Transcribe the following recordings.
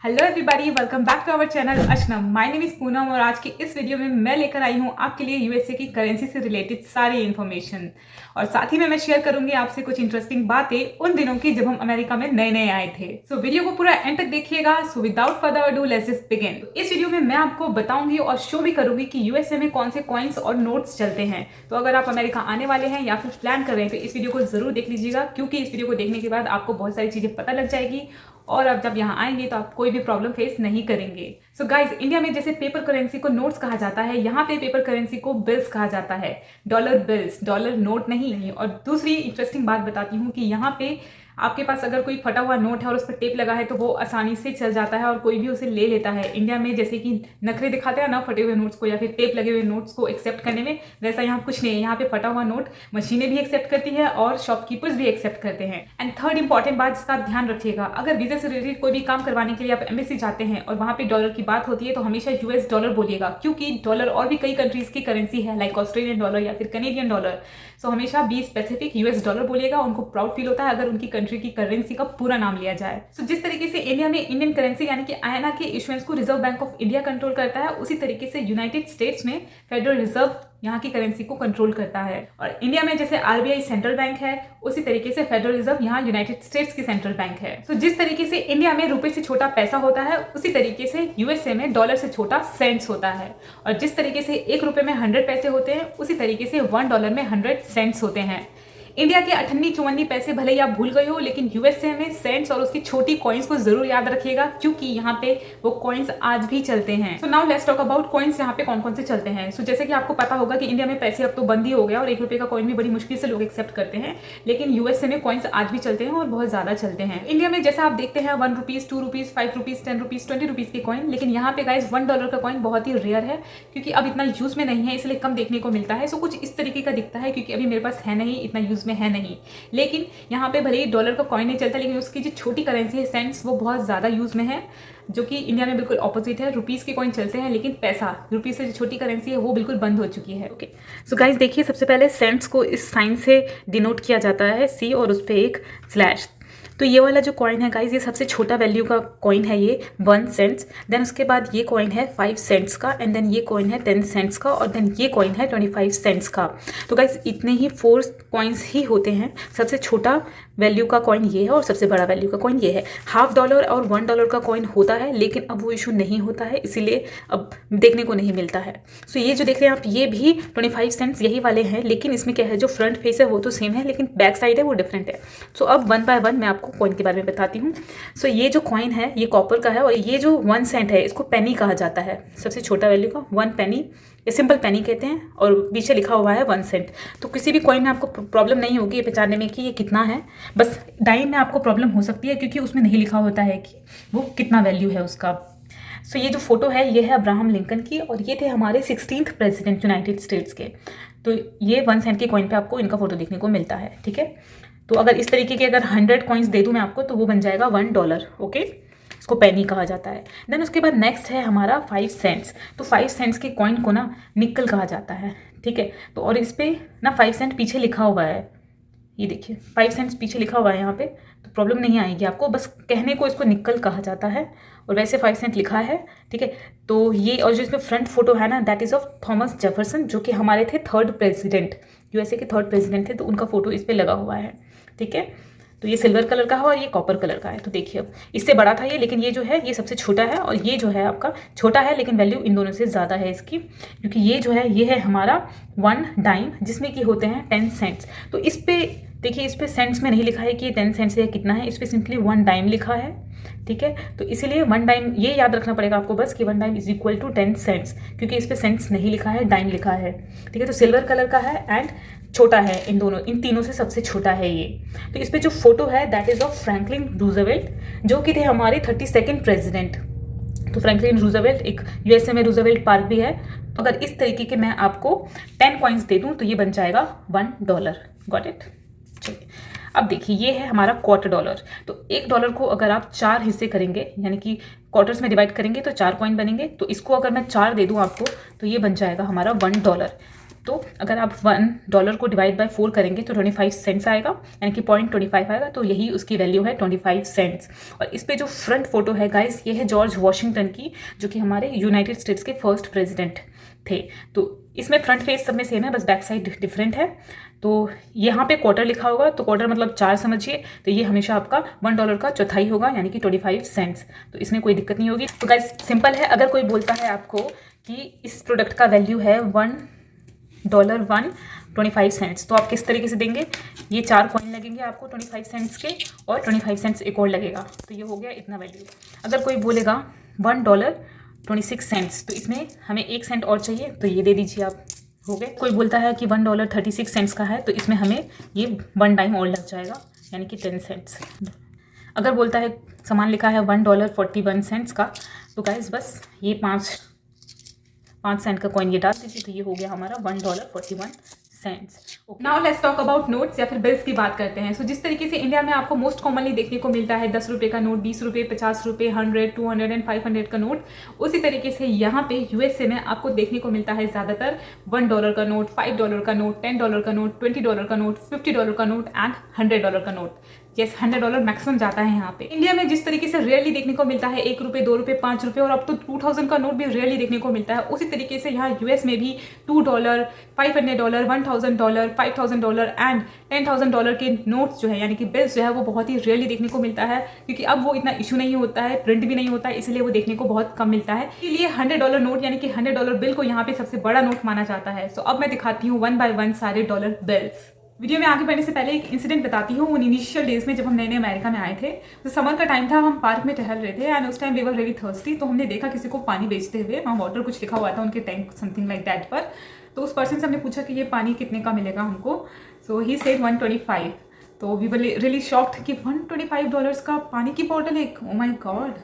Hello everybody, welcome back to our channel Ashnam. My name is Poonam और आज की इस वीडियो में मैं लेकर आई हूँ आपके लिए यूएसए की करेंसी से रिलेटेड सारी इन्फॉर्मेशन और साथ ही में मैं शेयर करूंगी आपसे कुछ इंटरेस्टिंग बातें उन दिनों की जब हम अमेरिका में नए नए आए थे। सो वीडियो को पूरा एंड तक देखिएगा। So without further ado let's just begin. इस वीडियो में मैं आपको बताऊंगी और शो भी करूंगी कि यूएसए में कौन से कॉइन्स और नोट्स चलते हैं। तो अगर आप अमेरिका आने वाले हैं या फिर प्लान कर रहे हैं तो इस वीडियो को जरूर देख लीजिएगा, क्योंकि इस वीडियो को देखने के बाद आपको बहुत सारी चीजें पता लग जाएगी और अब जब यहाँ आएंगे तो आप कोई भी प्रॉब्लम फेस नहीं करेंगे। सो गाइज, इंडिया में जैसे पेपर करेंसी को नोट्स कहा जाता है, यहाँ पे पेपर करेंसी को बिल्स कहा जाता है। डॉलर बिल्स, डॉलर नोट नहीं। और दूसरी इंटरेस्टिंग बात बताती हूँ कि यहाँ पे आपके पास अगर कोई फटा हुआ नोट है और उस पर टेप लगा है तो वो आसानी से चल जाता है और कोई भी उसे ले लेता है। इंडिया में जैसे कि नखरे दिखाते हैं ना फटे हुए नोट्स को या फिर टेप लगे हुए नोट्स को एक्सेप्ट करने में, वैसा यहाँ कुछ नहीं है। यहाँ पे फटा हुआ नोट मशीनें भी एक्सेप्ट करती है और शॉपकीपर्स भी एक्सेप्ट करते हैं। एंड थर्ड इंपॉर्टेंट बात जिसका आप ध्यान रखिएगा, अगर वीजा से रिलेटेड कोई भी काम करवाने के लिए आप एम्बेसी जाते हैं और वहाँ पे डॉलर की बात होती है तो हमेशा यूएस डॉलर बोलिएगा, क्योंकि डॉलर और भी कई कंट्रीज की करेंसी है लाइक ऑस्ट्रेलियन डॉलर या फिर कनेडियन डॉलर। सो हमेशा बी स्पेसिफिक यूएस डॉलर बोलिएगा। उनको प्राउड फील होता है अगर उनकी कंट्री की करेंसी का पूरा नाम लिया जाए। सो जिस तरीके से इंडिया में इंडियन करेंसी यानी कि आईएनआर के इशुएंस को reserve bank of India control करता है, उसी तरीके से यूनाइटेड स्टेट्स में फेडरल रिजर्व यहाँ की करेंसी को कंट्रोल करता है। और इंडिया में जैसे आरबीआई सेंट्रल बैंक है, उसी तरीके से फेडरल रिजर्व यहाँ यूनाइटेड स्टेट्स की सेंट्रल बैंक है। सो जिस तरीके से इंडिया में रुपए से छोटा पैसा होता है, उसी तरीके से यूएसए में डॉलर से छोटा सेंट्स होता है। और जिस तरीके से 1 रुपए में 100 पैसे होते हैं, उसी तरीके से $1 में 100 सेंट्स होते हैं। इंडिया के 58-54 पैसे भले ही आप भूल गए हो, लेकिन यूएसए में सेंट्स और उसकी छोटी कॉइन्स को जरूर याद रखिएगा, क्योंकि यहाँ पे वो कॉइन्स आज भी चलते हैं। So now let's talk about coins यहाँ पे कौन कौन से चलते हैं। सो जैसे कि आपको पता होगा कि इंडिया में पैसे अब तो बंद ही हो गया और 1 रुपए का कॉइन भी बड़ी मुश्किल से लोग एक्सेप्ट करते हैं, लेकिन यूएसए में कॉइन्स आज भी चलते हैं और बहुत ज्यादा चलते हैं। इंडिया में जैसा आप देखते हैं 1 rupees, 2 rupees, 5 rupees, 10 rupees, 20 rupees के कॉइन, लेकिन यहाँ पे गाइज $1 का कॉइन बहुत ही रेयर है, क्योंकि अब इतना यूज में नहीं है, इसलिए कम देखने को मिलता है। सो कुछ इस तरीके का दिखता है, क्योंकि अभी मेरे पास है नहीं, इतना यूज में है नहीं। लेकिन यहाँ पे भले ही डॉलर का कॉइन नहीं चलता, लेकिन उसकी जो छोटी करेंसी है सेंट्स, वो बहुत ज़्यादा यूज़ में है, जो कि इंडिया में बिल्कुल ऑपोजिट है। रुपीज़ के कॉइन चलते हैं, लेकिन पैसा रुपीज़ से जो छोटी करेंसी है वो बिल्कुल बंद हो चुकी है। ओके, सो गाइज देखिए, सबसे पहले सेंट्स को इस साइन से डिनोट किया जाता है, सी, और उस पर एक स्लैश। तो ये वाला जो कॉइन है गाइज, ये सबसे छोटा वैल्यू का कॉइन है, ये 1 सेंट्स। देन उसके बाद ये कॉइन है 5 सेंट्स का, एंड देन ये कॉइन है 10 सेंट्स का, और देन ये कॉइन है 25 सेंट्स का। तो गाइज इतने ही 4 कॉइन्स ही होते हैं। सबसे छोटा वैल्यू का कॉइन ये है और सबसे बड़ा वैल्यू का कॉइन ये है। $1/2 और $1 का कॉइन होता है, लेकिन अब वो इशू नहीं होता है, इसीलिए अब देखने को नहीं मिलता है। सो ये जो देख रहे हैं आप, ये भी 25 सेंट्स यही वाले हैं, लेकिन इसमें क्या है, जो फ्रंट फेस है वो तो सेम है, लेकिन बैक साइड है वो डिफरेंट है। सो अब 1 बाय 1 मैं आपको कॉइन के बारे में बताती हूँ। सो ये जो कॉइन है ये कॉपर का है, और ये जो 1 सेंट है इसको पेनी कहा जाता है। सबसे छोटा वैल्यू का 1 पेनी, ये सिंपल पेनी कहते हैं, और पीछे लिखा हुआ है 1 सेंट। तो किसी भी कॉइन में आपको प्रॉब्लम नहीं होगी ये पहचानने में कि ये कितना है। बस डाइम में आपको प्रॉब्लम हो सकती है, क्योंकि उसमें नहीं लिखा होता है कि वो कितना वैल्यू है उसका। सो ये जो फोटो है ये है अब्राहम लिंकन की, और ये थे हमारे 16th प्रेसिडेंट यूनाइटेड स्टेट्स के। तो ये 1 सेंट के कॉइन पे आपको इनका फोटो देखने को मिलता है, ठीक है। तो अगर इस तरीके के अगर 100 कॉइन्स दे दूं मैं आपको, तो वो बन जाएगा $1। ओके, इसको पेनी कहा जाता है। देन उसके बाद नेक्स्ट है हमारा 5 सेंट्स। तो 5 सेंट्स के कॉइन को ना निकल कहा जाता है, ठीक है। तो और इस पे ना 5 सेंट पीछे लिखा हुआ है, ये देखिए 5 सेंट्स पीछे लिखा हुआ है यहाँ पे, तो प्रॉब्लम नहीं आएगी आपको। बस कहने को इसको निकल कहा जाता है, और वैसे 5 सेंट लिखा है, ठीक है। तो ये, और जो इसमें फ्रंट फोटो है ना, that is of Thomas Jefferson, जो कि हमारे थे 3rd प्रेसिडेंट, यूएसए के 3rd प्रेसिडेंट थे, तो उनका फोटो इस पर लगा हुआ है, ठीक है। तो ये सिल्वर कलर का है और ये कॉपर कलर का है। तो देखिए अब इससे बड़ा था ये, लेकिन ये जो है ये सबसे छोटा है, और ये जो है आपका छोटा है, लेकिन वैल्यू इन दोनों से ज़्यादा है इसकी, क्योंकि ये जो है ये है हमारा 1 डाइम, जिसमें कि होते हैं 10 सेंट्स। तो इस पे देखिए, इस पे सेंट्स में नहीं लिखा है कि ये 10 सेंट्स है कितना है, इस पे सिंपली 1 डाइम लिखा है, ठीक है। तो इसीलिए 1 डाइम ये याद रखना पड़ेगा आपको बस, कि 1 dime is equal to 10 cents, क्योंकि इस पे सेंट्स नहीं लिखा है, डाइम लिखा है, ठीक है। तो सिल्वर कलर का है एंड छोटा है, इन तीनों से सबसे छोटा है ये। तो इस पे जो फोटो है that is of Franklin Roosevelt, जो कि थे हमारे 32nd प्रेसिडेंट। तो फ्रैंकलिन रूजवेल्ट, एक यूएसए में रूजवेल्ट पार्क भी है। तो अगर इस तरीके के मैं आपको 10 कॉइन्स दे दूं तो ये बन जाएगा $1। Got it. चलिए अब देखिए, ये है हमारा $1/4। तो $1 को अगर आप 4 हिस्से करेंगे, यानी कि क्वार्टर्स में डिवाइड करेंगे, तो 4 कॉइन बनेंगे। तो इसको अगर मैं 4 दे दूं आपको, तो ये बन जाएगा हमारा $1। तो अगर आप $1 को डिवाइड बाय 4 करेंगे तो 25 सेंट्स आएगा, यानी कि 0.25 आएगा। तो यही उसकी वैल्यू है 25 सेंट्स। और इस पे जो फ्रंट फोटो है गाइस, ये है जॉर्ज वॉशिंगटन की, जो कि हमारे यूनाइटेड स्टेट्स के फर्स्ट प्रेसिडेंट थे। तो इसमें फ्रंट फेस सब में सेम है, बस बैक साइड डिफरेंट है। तो यहाँ पे क्वार्टर लिखा होगा, तो क्वार्टर मतलब 4 समझिए। तो ये हमेशा आपका $1 का चौथाई होगा, यानी कि 25 सेंट्स। तो इसमें कोई दिक्कत नहीं होगी। तो गाइस सिंपल है। अगर कोई बोलता है आपको कि इस प्रोडक्ट का वैल्यू है $1.25 सेंट्स, तो आप किस तरीके से देंगे? ये 4 कॉइन लगेंगे आपको 25 सेंट्स के, और 25 सेंट्स एक और लगेगा, तो ये हो गया इतना वैल्यू। अगर कोई बोलेगा $1.26 सेंट्स, तो इसमें हमें 1 सेंट और चाहिए, तो ये दे दीजिए आप, हो गए। कोई बोलता है कि $1.36 सेंट्स का है, तो इसमें हमें ये 1 टाइम और लग जाएगा, यानी कि 10 सेंट्स। अगर बोलता है सामान लिखा है $1.41 सेंट्स का, तो गाइस बस ये 5 सेंट का कॉइन ये डाल दीजिए, तो ये हो गया हमारा $1.41 cents. Now let's talk about notes या फिर बिल्स की बात करते हैं। सो जिस तरीके से इंडिया में आपको मोस्ट कॉमनली देखने को मिलता है 10 रुपये का नोट, 20 रुपये, 50 रुपये, 100, 200 एंड 500 का नोट, उसी तरीके से यहाँ पे यूएसए में आपको देखने को मिलता है ज़्यादातर $1 का नोट, $5 का नोट, $10 का नोट, $20 का नोट, $50 का नोट एंड $100 का नोट। यस, $100 मैक्सिमम जाता है यहाँ पे। इंडिया में जिस तरीके से रेयरली देखने को मिलता है 1 रुपये, 2 रुपये, 5 रुपये और अब तो 2000 का नोट भी रेयरली देखने को मिलता है, उसी तरीके से यहाँ यूएस में भी $2, $500, $1000, $5000 एंड $10,000 के नोट्स जो है, यानी कि बिल्स जो है, वो बहुत ही रेयरली देखने को मिलता है, क्योंकि अब वो इतना इशू नहीं होता है, प्रिंट भी नहीं होता है, इसलिए वो देखने को बहुत कम मिलता है। इसलिए $100 नोट यानी कि $100 बिल को यहाँ पे सबसे बड़ा नोट माना जाता है। सो अब मैं दिखाती हूँ 1 बाय 1 सारे डॉलर बिल्स। वीडियो में आगे बढ़ने से पहले एक इंसिडेंट बताती हूँ। उन इनिशियल डेज में जब हम नए नए अमेरिका में आए थे, तो समर का टाइम था, हम पार्क में टहल रहे थे एंड उस time we were very thirsty. तो हमने देखा किसी को पानी बेचते हुए, वहाँ वाटर कुछ लिखा हुआ था उनके टैंक समथिंग लाइक दैट पर। तो उस पर्सन से हमने पूछा कि ये पानी कितने का मिलेगा हमको। सो ही सेड 125। तो वी वर रियली शॉक्ड कि $125 का पानी की बॉटल एक, ओ माय गॉड।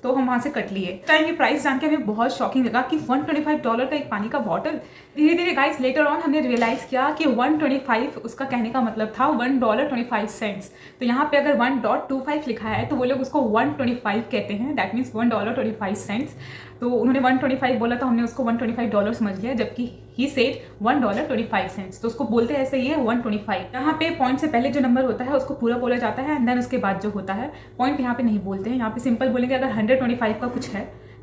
तो हम वहाँ से कट लिए। टाइम ये प्राइस जान के हमें बहुत शॉकिंग लगा कि $125 का एक पानी का बॉटल। धीरे धीरे गाइस लेटर ऑन हमने रियलाइज़ किया कि 125 उसका कहने का मतलब था $1.25 सेंट्स। तो यहाँ पे अगर 1.25 लिखा है तो वो लोग उसको 125 कहते हैं, दैट मीन्स $1.25 सेंट्स। तो उन्होंने 125 बोला तो हमने उसको $125 समझ लिया, जबकि ही सेड $1.25 सेंट्स। तो उसको बोलते हैं ऐसे ही है 125। यहाँ पे पॉइंट से पहले जो नंबर होता है उसको पूरा बोला जाता है एंड देन उसके बाद जो होता है पॉइंट यहाँ पे नहीं बोलते हैं। यहाँ पे सिंपल बोलेंगे अगर 125 का कुछ है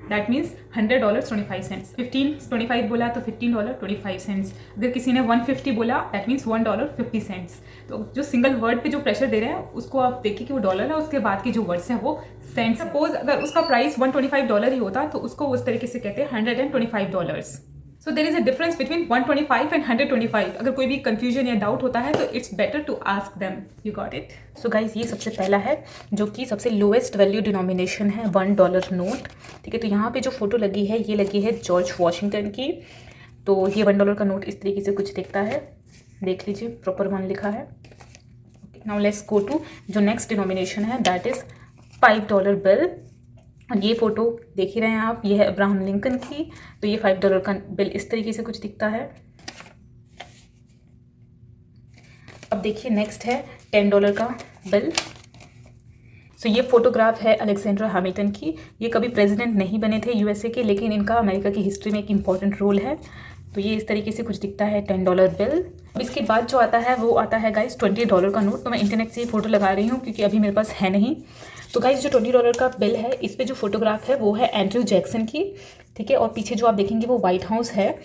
दैट मीन्स $100.25 सेंट्स। 1525 बोला तो $15.25 सेंट्स। अगर किसी ने 150 बोला दैट मीन्स $1.50 सेंट्स। तो जो सिंगल वर्ड पे जो प्रेशर दे रहे हैं उसको आप देखिए कि वो डॉलर है, उसके बाद के जो वर्ड्स हैं वो सेंट्स। सपोज अगर उसका प्राइस $125 ही होता तो उसको उस तरीके से कहते हैं $125। So there is a difference between 125 and 125। अगर कोई भी कंफ्यूजन या डाउट होता है तो it's better to ask them. You got it. So guys ये सबसे पहला है जो कि सबसे लोएस्ट वैल्यू डिनोमिनेशन है $1 नोट। ठीक है, तो यहाँ पे जो फोटो लगी है ये लगी है जॉर्ज वॉशिंगटन की। तो ये $1 का नोट इस तरीके से कुछ दिखता है, देख लीजिए प्रॉपर 1 लिखा है। नाउ लेट्स गो टू जो नेक्स्ट डिनोमिनेशन है दैट इज $5 बिल। और ये फोटो देख ही रहे हैं आप, ये है अब्राहम लिंकन की। तो ये $5 का बिल इस तरीके से कुछ दिखता है। अब देखिए नेक्स्ट है $10 का बिल। सो ये फोटोग्राफ है अलेक्जेंडर हैमिल्टन की। ये कभी प्रेसिडेंट नहीं बने थे यूएसए के, लेकिन इनका अमेरिका की हिस्ट्री में एक इंपॉर्टेंट रोल है। तो ये इस तरीके से कुछ दिखता है $10 बिल। अब इसके बाद जो आता है वो आता है गाइस $20 का नोट। तो मैं इंटरनेट से ये फोटो लगा रही हूँ क्योंकि अभी मेरे पास है नहीं। तो गाइस जो $20 का बिल है इस पे जो फोटोग्राफ है वो है एंड्रयू जैक्सन की। ठीक है, और पीछे जो आप देखेंगे वो व्हाइट हाउस है।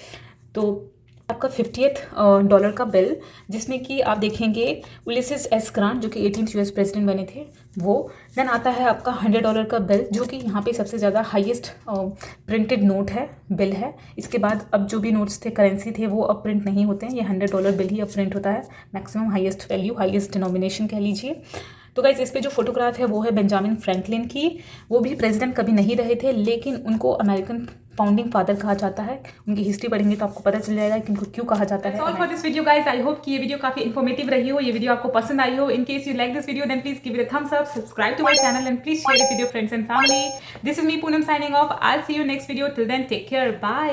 तो आपका $50th का बिल जिसमें कि आप देखेंगे उलिसिस एस ग्रांट जो कि 18th यूएस प्रेसिडेंट बने थे वो। देन आता है आपका $100 का बिल जो कि यहाँ पे सबसे ज़्यादा हाईएस्ट प्रिंटेड नोट है, बिल है। इसके बाद अब जो भी नोट्स थे, करेंसी थे, वो अब प्रिंट नहीं होते हैं। ये $100 बिल ही अब प्रिंट होता है। Maximum highest value, highest denomination कह लीजिए। तो गाइस इस पे जो फोटोग्राफ है वो है बेंजामिन फ्रैंकलिन की। वो भी प्रेसिडेंट कभी नहीं रहे थे, लेकिन उनको अमेरिकन फाउंडिंग फादर कहा जाता है। उनकी हिस्ट्री पढ़ेंगे तो आपको पता चल जाएगा कि उनको क्यों कहा जाता है। All for this video guys, I hope कि ये वीडियो काफी इन्फॉर्मेटिव रही हो, ये वीडियो आपको पसंद आई हो। In case you like this video then please give it a thumbs up, subscribe to my channel and please share it with your friends and family. This is me Poonam signing off. I will see you next video. Till then take care, bye.